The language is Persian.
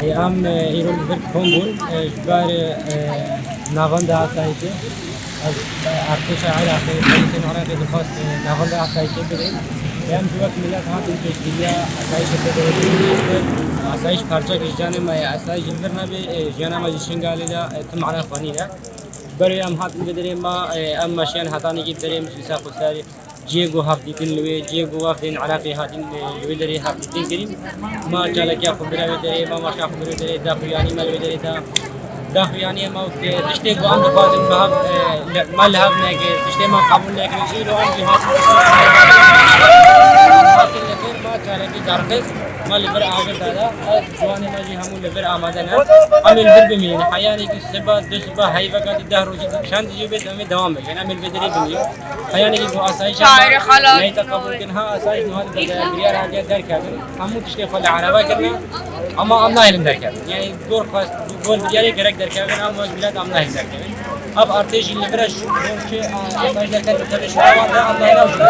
هم ایران بر کامبول جبار نوان ده آسایشه از ارتش عراقی پلیس عراقی دخواست نوان ده آسایشه بده. هم جوات ملت ها این تشکیلیا آسایش بده. آسایش پرچه کشیدن ما آسایش جبر نبی جانا ما جشنگالی دا تم عنا خانی دا. برای هم حتی بدریم ما ماشین حتانی کی بدریم سیسا خساری. جيغو هافدين لوي جيغو وافدين عراقي هادين لوي دري هافدين كريم ما جالك يا خبره دري ما شاف خبره دري داخل يعني ما لوي دري داخل يعني ما تشتي قام بفاضل فهم ما لها بنك تشتي ما قبول لك شيء لو انت لكن لكن ما جالك دارخص ما لبر اجر دادا جواني ما جي هم لبر آمادن عمل بر بمين حياني کی صبح دشبه هاي وقت ده روز شان دي بيت हमें دوام है عمل بدري بمين حياني کی آسایش नहीं تقبل كن ها آسایش نهاد بريار حاجة در كابن همو تشتي خل عربة كنا أما أمنا هلم در كابن يعني دور خاص دول برياري كرك در كابن أما بلاد أمنا هلم در كابن अब अर्तेश लिबरश रोचे आसाइश कर कर शराब है अल्लाह ना